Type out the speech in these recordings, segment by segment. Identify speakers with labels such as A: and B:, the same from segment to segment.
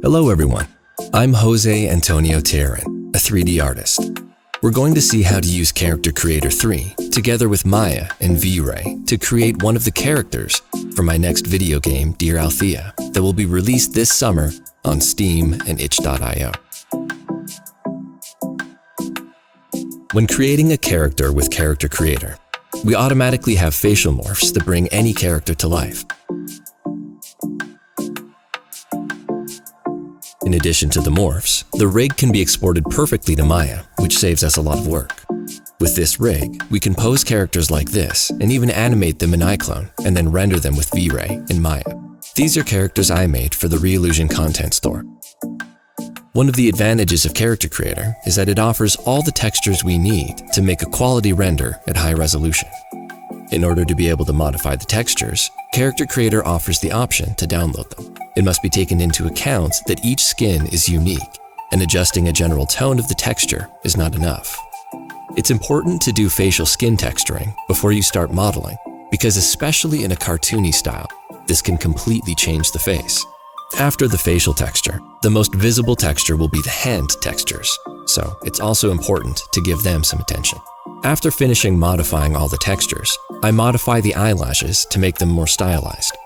A: Hello everyone, I'm José Tijerín, a 3D artist. We're going to see how to use Character Creator 3 together with Maya and VRay to create one of the characters for my next video game, Dear Althea, that will be released this summer on Steam and itch.io. When creating a character with Character Creator, we automatically have facial morphs that bring any character to life. In addition to the morphs, the rig can be exported perfectly to Maya, which saves us a lot of work. With this rig, we can pose characters like this and even animate them in iClone and then render them with VRay in Maya. These are characters I made for the Reallusion content store. One of the advantages of Character Creator is that it offers all the textures we need to make a quality render at high resolution. In order to be able to modify the textures, Character Creator offers the option to download them. It must be taken into account that each skin is unique, and adjusting a general tone of the texture is not enough. It's important to do facial skin texturing before you start modeling, because especially in a cartoony style, this can completely change the face. After the facial texture, the most visible texture will be the hand textures, so it's also important to give them some attention. After finishing modifying all the textures, I modify the eyelashes to make them more stylized.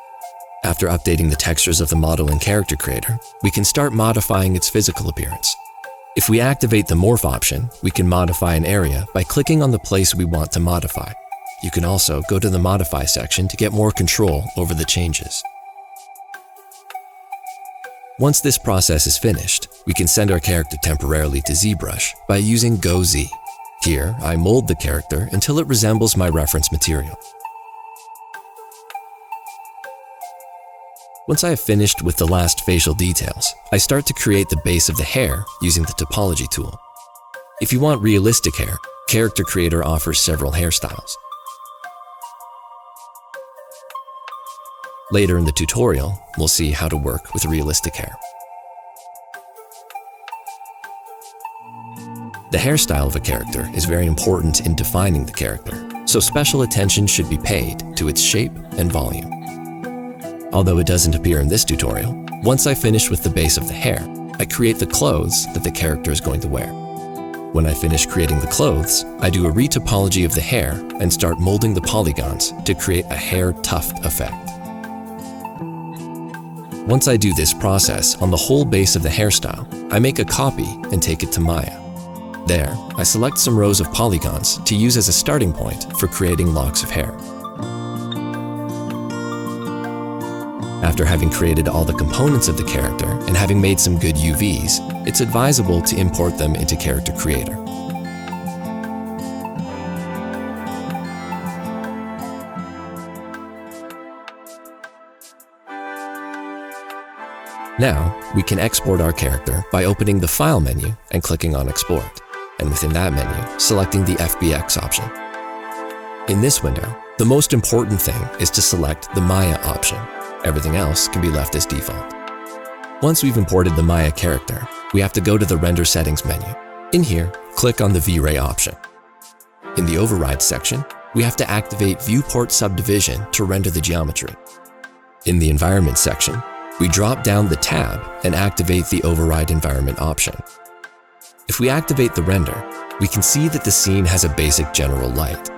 A: After updating the textures of the model in Character Creator, we can start modifying its physical appearance. If we activate the Morph option, we can modify an area by clicking on the place we want to modify. You can also go to the Modify section to get more control over the changes. Once this process is finished, we can send our character temporarily to ZBrush by using Go Z. Here, I mold the character until it resembles my reference material. Once I have finished with the last facial details, I start to create the base of the hair using the Topology tool. If you want realistic hair, Character Creator offers several hairstyles. Later in the tutorial, we'll see how to work with realistic hair. The hairstyle of a character is very important in defining the character, so special attention should be paid to its shape and volume. Although it doesn't appear in this tutorial, once I finish with the base of the hair, I create the clothes that the character is going to wear. When I finish creating the clothes, I do a retopology of the hair and start molding the polygons to create a hair tuft effect. Once I do this process on the whole base of the hairstyle, I make a copy and take it to Maya. There, I select some rows of polygons to use as a starting point for creating locks of hair. After having created all the components of the character and having made some good UVs, it's advisable to import them into Character Creator. Now, we can export our character by opening the File menu and clicking on Export, and within that menu, selecting the FBX option. In this window, the most important thing is to select the Maya option. Everything else can be left as default. Once we've imported the Maya character, we have to go to the Render Settings menu. In here, click on the VRay option. In the Override section, we have to activate Viewport Subdivision to render the geometry. In the Environment section, we drop down the tab and activate the Override Environment option. If we activate the render, we can see that the scene has a basic general light.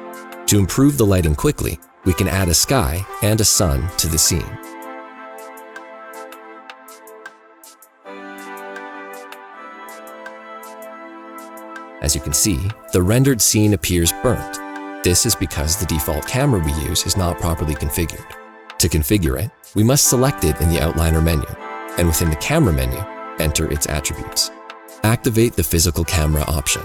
A: To improve the lighting quickly, we can add a sky and a sun to the scene. As you can see, the rendered scene appears burnt. This is because the default camera we use is not properly configured. To configure it, we must select it in the Outliner menu, and within the Camera menu, enter its attributes. Activate the Physical Camera option.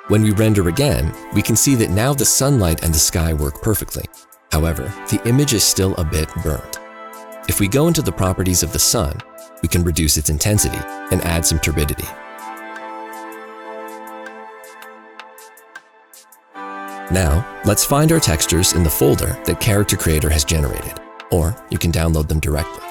A: When we render again, we can see that now the sunlight and the sky work perfectly. However, the image is still a bit burnt. If we go into the properties of the sun, we can reduce its intensity and add some turbidity. Now, let's find our textures in the folder that Character Creator has generated, or you can download them directly.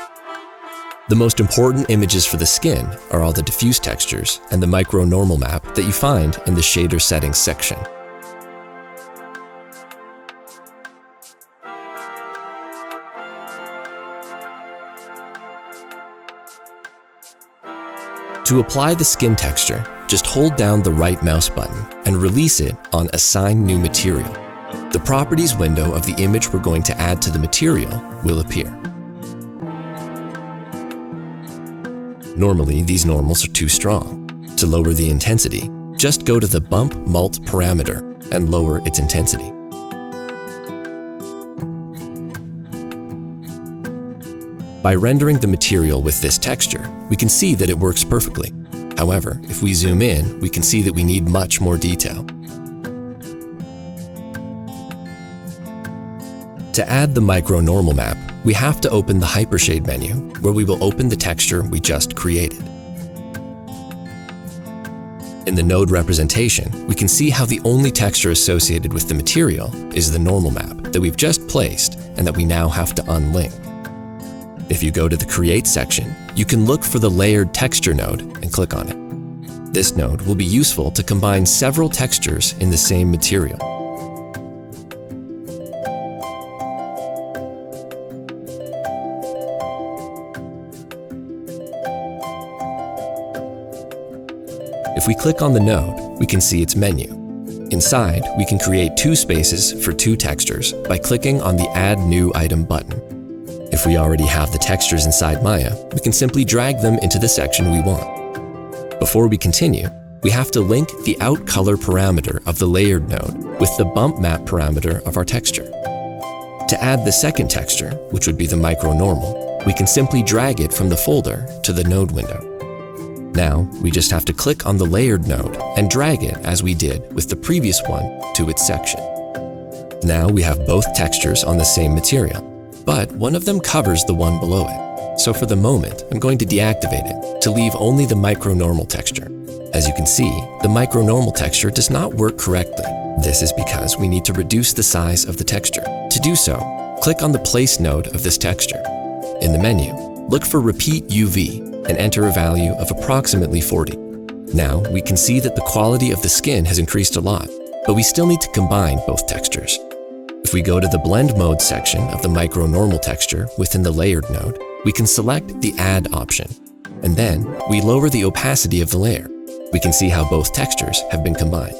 A: The most important images for the skin are all the diffuse textures and the micro normal map that you find in the Shader Settings section. To apply the skin texture, just hold down the right mouse button and release it on Assign New Material. The Properties window of the image we're going to add to the material will appear. Normally, these normals are too strong. To lower the intensity, just go to the Bump Mult parameter and lower its intensity. By rendering the material with this texture, we can see that it works perfectly. However, if we zoom in, we can see that we need much more detail. To add the micro normal map, we have to open the Hypershade menu, where we will open the texture we just created. In the node representation, we can see how the only texture associated with the material is the normal map that we've just placed and that we now have to unlink. If you go to the Create section, you can look for the Layered Texture node and click on it. This node will be useful to combine several textures in the same material. If we click on the node, we can see its menu. Inside, we can create two spaces for two textures by clicking on the Add New Item button. If we already have the textures inside Maya, we can simply drag them into the section we want. Before we continue, we have to link the OutColor parameter of the Layered node with the Bump Map parameter of our texture. To add the second texture, which would be the Micro Normal, we can simply drag it from the folder to the node window. Now, we just have to click on the Layered node and drag it as we did with the previous one to its section. Now we have both textures on the same material, but one of them covers the one below it. So for the moment, I'm going to deactivate it to leave only the Micro Normal texture. As you can see, the Micro Normal texture does not work correctly. This is because we need to reduce the size of the texture. To do so, click on the Place node of this texture. In the menu, look for Repeat UV and enter a value of approximately 40. Now, we can see that the quality of the skin has increased a lot, but we still need to combine both textures. If we go to the Blend Mode section of the Micro Normal texture within the Layered node, we can select the Add option, and then we lower the opacity of the layer. We can see how both textures have been combined.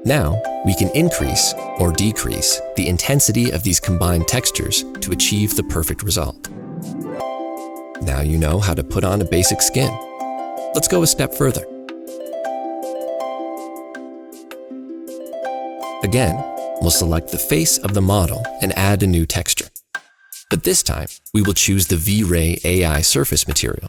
A: Now, we can increase or decrease the intensity of these combined textures to achieve the perfect result. Now you know how to put on a basic skin. Let's go a step further. Again, we'll select the face of the model and add a new texture. But this time, we will choose the VRay AI surface material.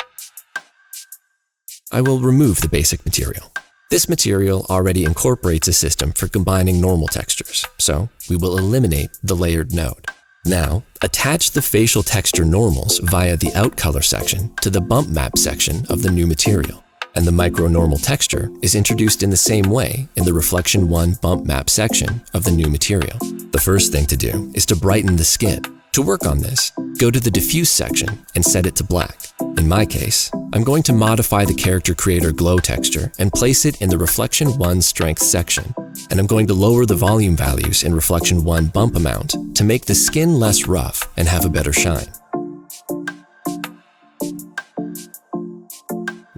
A: I will remove the basic material. This material already incorporates a system for combining normal textures, so we will eliminate the Layered node. Now, attach the facial texture normals via the OutColor section to the Bump Map section of the new material, and the Micro Normal texture is introduced in the same way in the Reflection 1 Bump Map section of the new material. The first thing to do is to brighten the skin. To work on this, go to the Diffuse section and set it to black. In my case, I'm going to modify the Character Creator Glow texture and place it in the Reflection 1 Strength section, and I'm going to lower the volume values in Reflection 1 Bump Amount to make the skin less rough and have a better shine.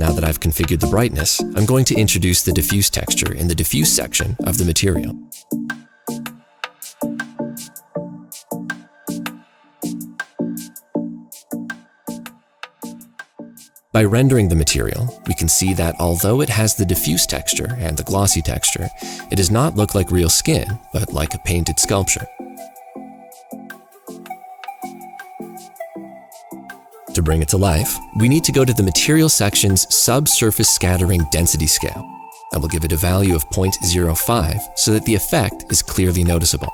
A: Now that I've configured the brightness, I'm going to introduce the Diffuse texture in the Diffuse section of the material. By rendering the material, we can see that although it has the diffuse texture and the glossy texture, it does not look like real skin, but like a painted sculpture. To bring it to life, we need to go to the Material section's Subsurface Scattering Density Scale. I will give it a value of 0.05 so that the effect is clearly noticeable.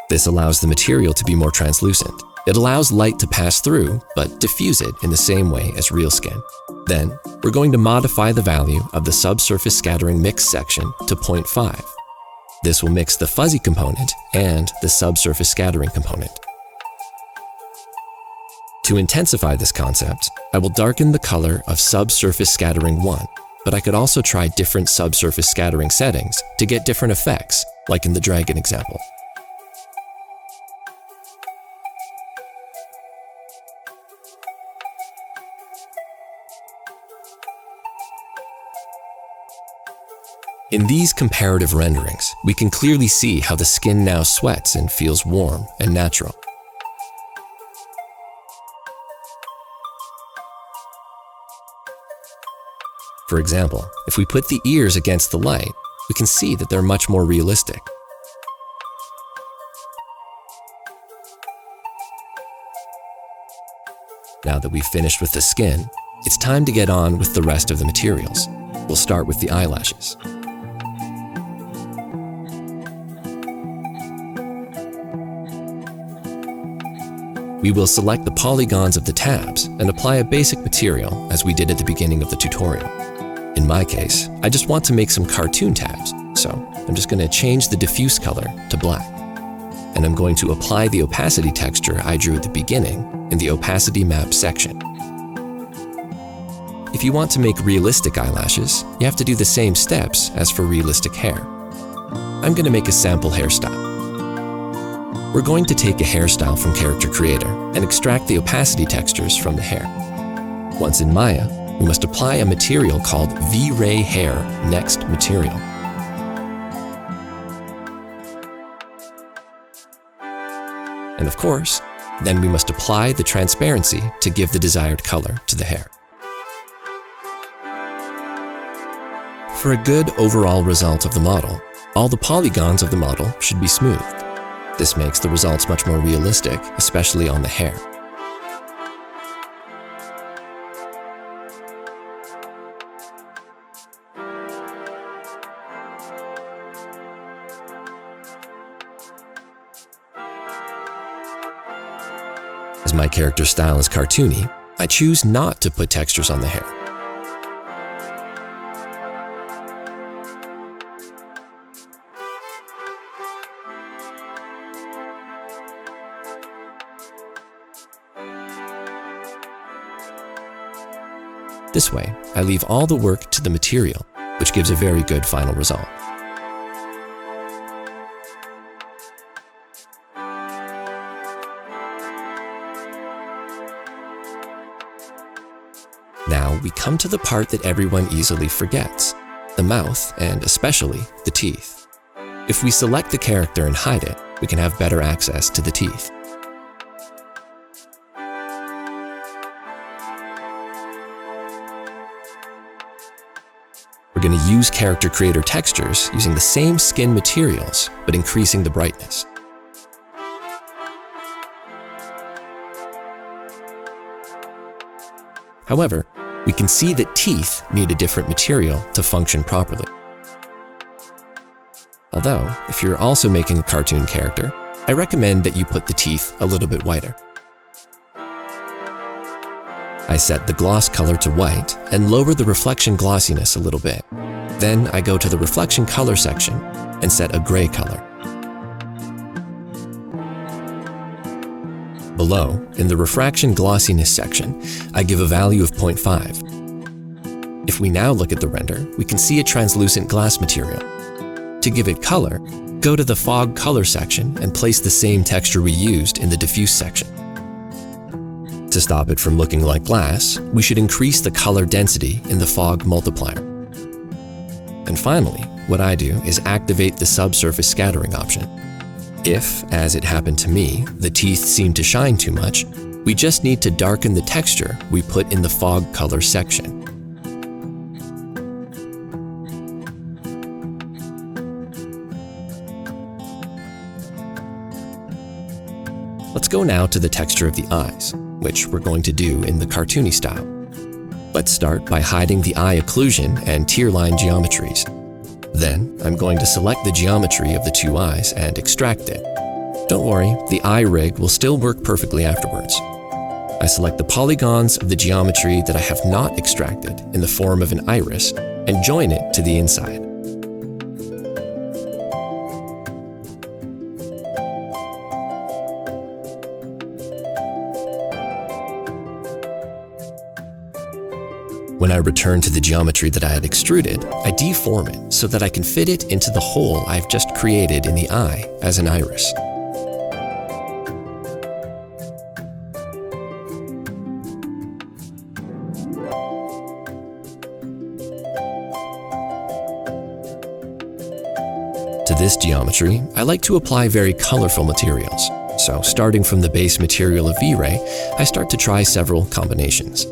A: This allows the material to be more translucent. It allows light to pass through, but diffuse it in the same way as real skin. Then, we're going to modify the value of the Subsurface Scattering Mix section to 0.5. This will mix the fuzzy component and the subsurface scattering component. To intensify this concept, I will darken the color of Subsurface Scattering 1, but I could also try different subsurface scattering settings to get different effects, like in the dragon example. In these comparative renderings, we can clearly see how the skin now sweats and feels warm and natural. For example, if we put the ears against the light, we can see that they're much more realistic. Now that we've finished with the skin, it's time to get on with the rest of the materials. We'll start with the eyelashes. We will select the polygons of the tabs and apply a basic material as we did at the beginning of the tutorial. In my case, I just want to make some cartoon tabs, so I'm just going to change the diffuse color to black. And I'm going to apply the opacity texture I drew at the beginning in the opacity map section. If you want to make realistic eyelashes, you have to do the same steps as for realistic hair. I'm going to make a sample hairstyle. We're going to take a hairstyle from Character Creator and extract the opacity textures from the hair. Once in Maya, we must apply a material called VRay Hair Next Material. And of course, then we must apply the transparency to give the desired color to the hair. For a good overall result of the model, all the polygons of the model should be smoothed. This makes the results much more realistic, especially on the hair. As my character style is cartoony, I choose not to put textures on the hair. This way, I leave all the work to the material, which gives a very good final result. Now we come to the part that everyone easily forgets, the mouth and especially the teeth. If we select the character and hide it, we can have better access to the teeth. We're going to use Character Creator textures using the same skin materials, but increasing the brightness. However, we can see that teeth need a different material to function properly. Although, if you're also making a cartoon character, I recommend that you put the teeth a little bit whiter. I set the gloss color to white and lower the reflection glossiness a little bit. Then I go to the reflection color section and set a gray color. Below, in the refraction glossiness section, I give a value of 0.5. If we now look at the render, we can see a translucent glass material. To give it color, go to the fog color section and place the same texture we used in the diffuse section. To stop it from looking like glass, we should increase the color density in the fog multiplier. And finally, what I do is activate the subsurface scattering option. If, as it happened to me, the teeth seem to shine too much, we just need to darken the texture we put in the fog color section. Let's go now to the texture of the eyes, which we're going to do in the cartoony style. Let's start by hiding the eye occlusion and tear line geometries. Then, I'm going to select the geometry of the two eyes and extract it. Don't worry, the eye rig will still work perfectly afterwards. I select the polygons of the geometry that I have not extracted in the form of an iris and join it to the inside. When I return to the geometry that I had extruded, I deform it so that I can fit it into the hole I've just created in the eye as an iris. this geometry, I like to apply very colorful materials. So starting from the base material of VRay, I start to try several combinations.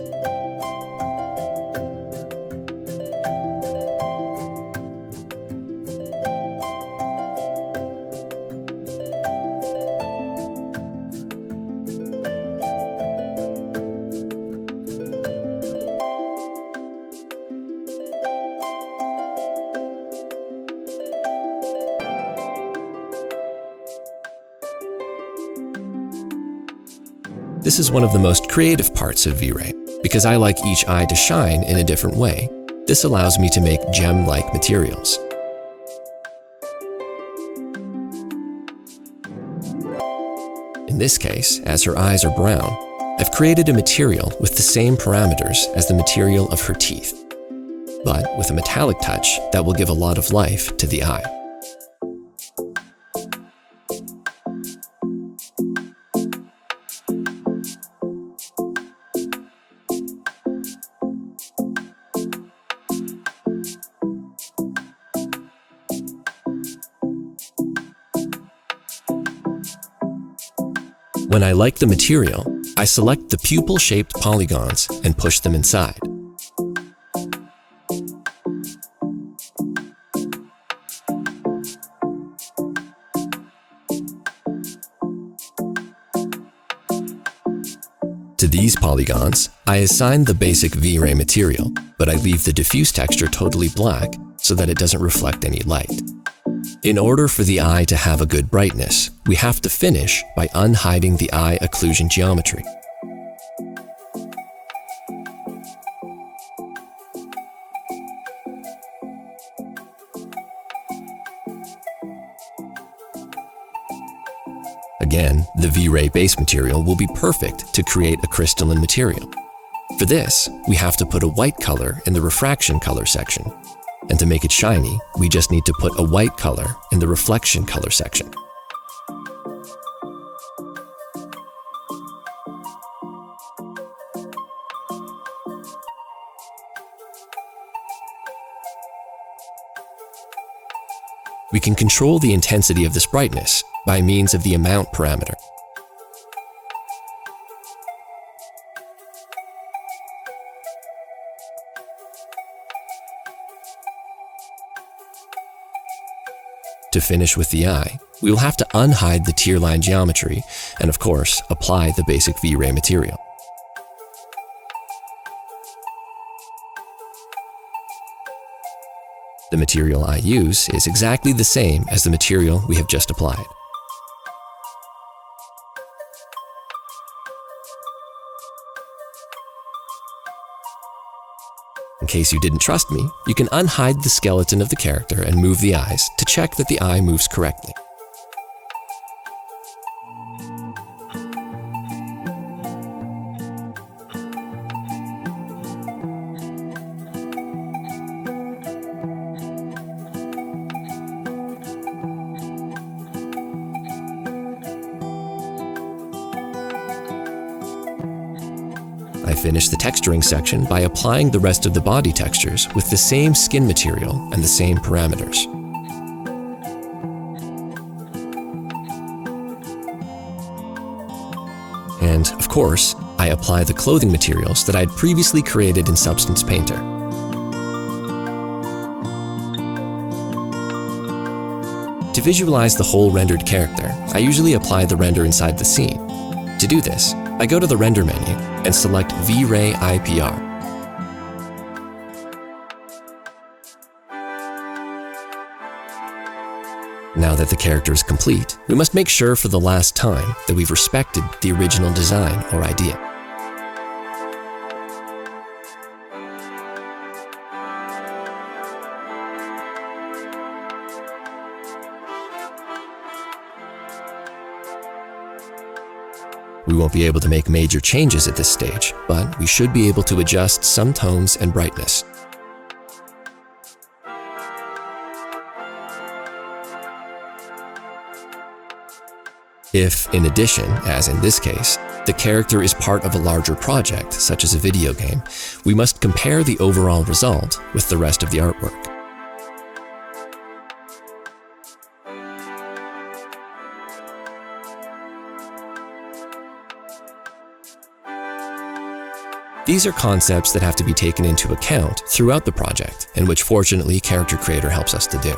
A: This is one of the most creative parts of VRay, because I like each eye to shine in a different way. This allows me to make gem-like materials. In this case, as her eyes are brown, I've created a material with the same parameters as the material of her teeth, but with a metallic touch that will give a lot of life to the eye. When I like the material, I select the pupil-shaped polygons and push them inside. To these polygons, I assign the basic VRay material, but I leave the diffuse texture totally black so that it doesn't reflect any light. In order for the eye to have a good brightness, we have to finish by unhiding the eye occlusion geometry. Again, the VRay base material will be perfect to create a crystalline material. For this, we have to put a white color in the refraction color section. And to make it shiny, we just need to put a white color in the reflection color section. We can control the intensity of this brightness by means of the amount parameter. To finish with the eye, we will have to unhide the tear line geometry and, of course, apply the basic VRay material. The material I use is exactly the same as the material we have just applied. In case you didn't trust me, you can unhide the skeleton of the character and move the eyes to check that the eye moves correctly. I finish the texturing section by applying the rest of the body textures with the same skin material and the same parameters. And, of course, I apply the clothing materials that I'd previously created in Substance Painter. To visualize the whole rendered character, I usually apply the render inside the scene. To do this, I go to the Render menu and select VRay IPR. Now that the character is complete, we must make sure for the last time that we've respected the original design or idea. We won't be able to make major changes at this stage, but we should be able to adjust some tones and brightness. If, in addition, as in this case, the character is part of a larger project, such as a video game, we must compare the overall result with the rest of the artwork. These are concepts that have to be taken into account throughout the project, and which fortunately Character Creator helps us to do.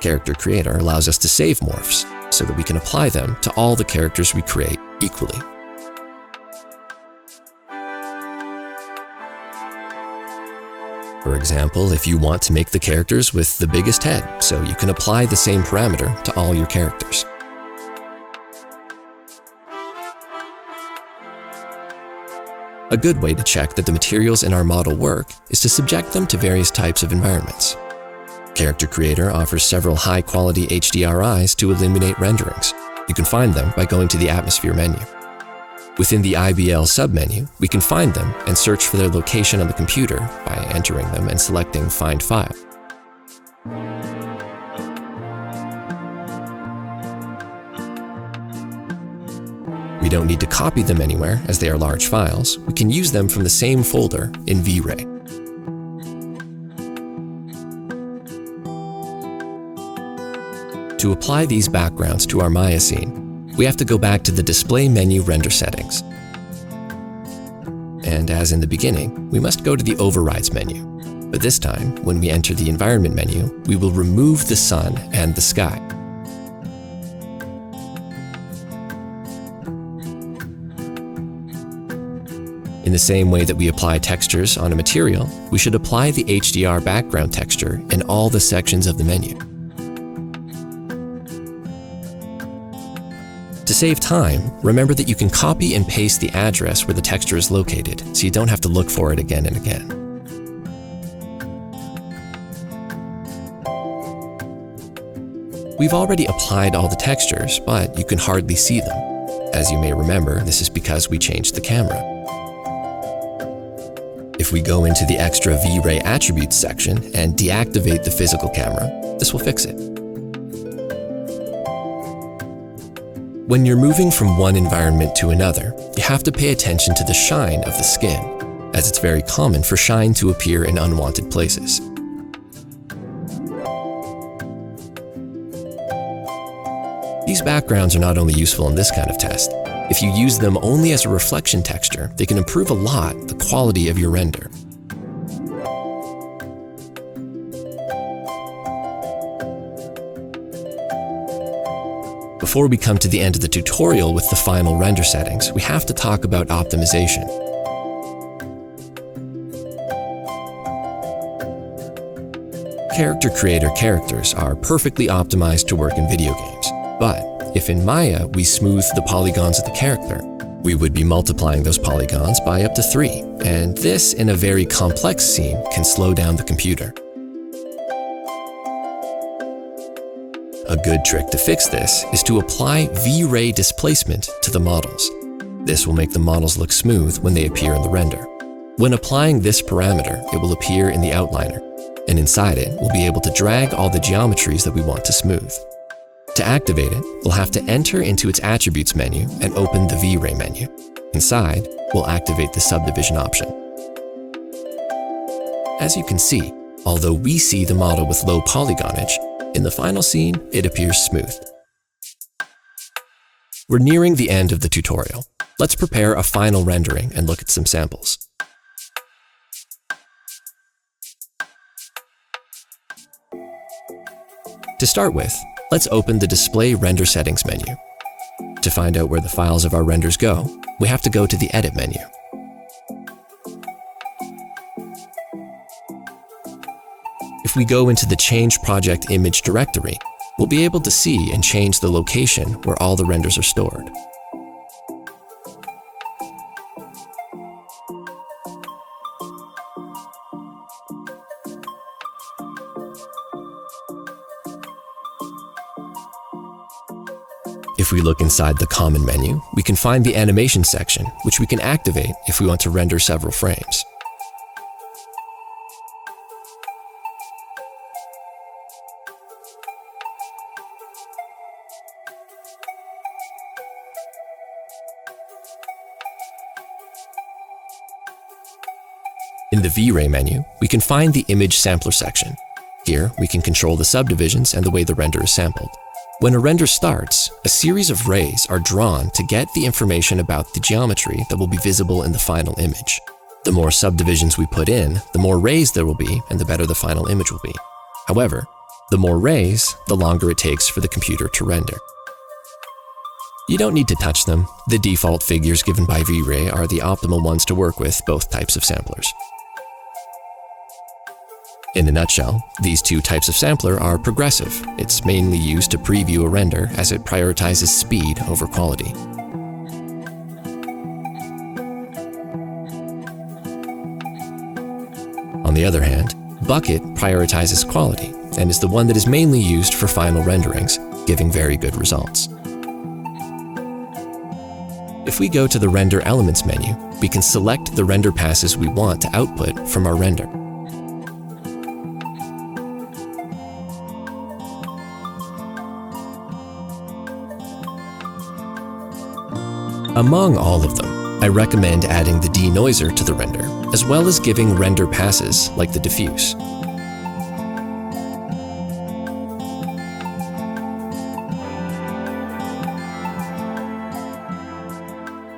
A: Character Creator allows us to save morphs so that we can apply them to all the characters we create equally. For example, if you want to make the characters with the biggest head, so you can apply the same parameter to all your characters. A good way to check that the materials in our model work is to subject them to various types of environments. Character Creator offers several high-quality HDRIs to eliminate renderings. You can find them by going to the Atmosphere menu. Within the IBL submenu, we can find them and search for their location on the computer by entering them and selecting Find File. We don't need to copy them anywhere as they are large files. We can use them from the same folder in VRay. To apply these backgrounds to our Maya scene, we have to go back to the Display menu Render Settings. And as in the beginning, we must go to the Overrides menu. But this time, when we enter the Environment menu, we will remove the sun and the sky. In the same way that we apply textures on a material, we should apply the HDR background texture in all the sections of the menu. To save time, remember that you can copy and paste the address where the texture is located, so you don't have to look for it again and again. We've already applied all the textures, but you can hardly see them. As you may remember, this is because we changed the camera. If we go into the extra VRay attributes section and deactivate the physical camera, this will fix it. When you're moving from one environment to another, you have to pay attention to the shine of the skin, as it's very common for shine to appear in unwanted places. These backgrounds are not only useful in this kind of test. If you use them only as a reflection texture, they can improve a lot the quality of your render. Before we come to the end of the tutorial with the final render settings, we have to talk about optimization. Character Creator characters are perfectly optimized to work in video games, but if in Maya we smooth the polygons of the character, we would be multiplying those polygons by up to 3, and this in a very complex scene can slow down the computer. A good trick to fix this is to apply VRay displacement to the models. This will make the models look smooth when they appear in the render. When applying this parameter, it will appear in the outliner, and inside it, we'll be able to drag all the geometries that we want to smooth. To activate it, we'll have to enter into its Attributes menu and open the VRay menu. Inside, we'll activate the subdivision option. As you can see, although we see the model with low polygonage, in the final scene, it appears smooth. We're nearing the end of the tutorial. Let's prepare a final rendering and look at some samples. To start with, let's open the Display Render Settings menu. To find out where the files of our renders go, we have to go to the Edit menu. If we go into the Change Project Image directory, we'll be able to see and change the location where all the renders are stored. If we look inside the Common menu, we can find the Animation section, which we can activate if we want to render several frames. In the VRay menu, we can find the Image Sampler section. Here, we can control the subdivisions and the way the render is sampled. When a render starts, a series of rays are drawn to get the information about the geometry that will be visible in the final image. The more subdivisions we put in, the more rays there will be and the better the final image will be. However, the more rays, the longer it takes for the computer to render. You don't need to touch them. The default figures given by VRay are the optimal ones to work with both types of samplers. In a nutshell, these two types of sampler are progressive. It's mainly used to preview a render as it prioritizes speed over quality. On the other hand, Bucket prioritizes quality and is the one that is mainly used for final renderings, giving very good results. If we go to the Render Elements menu, we can select the render passes we want to output from our render. Among all of them, I recommend adding the denoiser to the render, as well as giving render passes like the diffuse.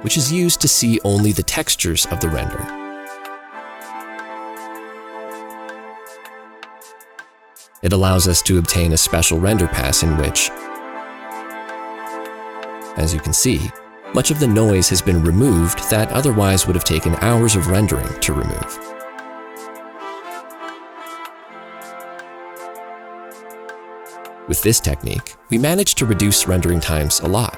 A: Which is used to see only the textures of the render. It allows us to obtain a special render pass in which, as you can see, much of the noise has been removed that otherwise would have taken hours of rendering to remove. With this technique, we managed to reduce rendering times a lot.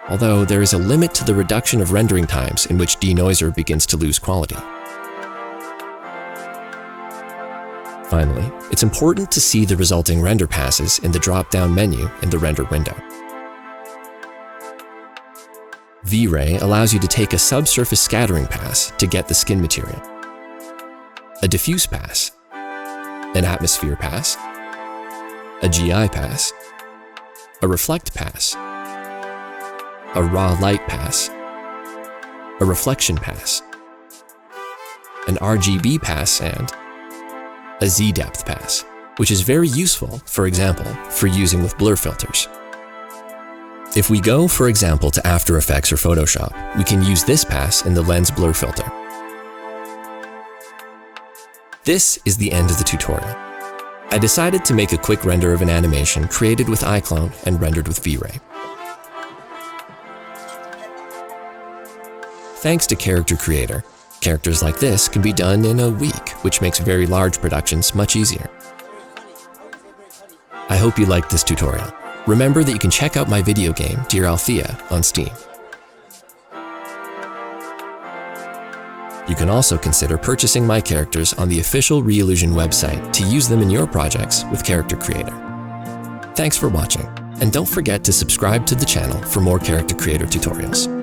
A: Although there is a limit to the reduction of rendering times in which denoiser begins to lose quality. Finally, it's important to see the resulting render passes in the drop-down menu in the render window. VRay allows you to take a subsurface scattering pass to get the skin material, a diffuse pass, an atmosphere pass, a GI pass, a reflect pass, a raw light pass, a reflection pass, an RGB pass, and a Z-depth pass, which is very useful, for example, for using with blur filters. If we go, for example, to After Effects or Photoshop, we can use this pass in the lens blur filter. This is the end of the tutorial. I decided to make a quick render of an animation created with iClone and rendered with VRay. Thanks to Character Creator, characters like this can be done in a week, which makes very large productions much easier. I hope you liked this tutorial. Remember that you can check out my video game, Dear Althea, on Steam. You can also consider purchasing my characters on the official Reallusion website to use them in your projects with Character Creator. Thanks for watching, and don't forget to subscribe to the channel for more Character Creator tutorials.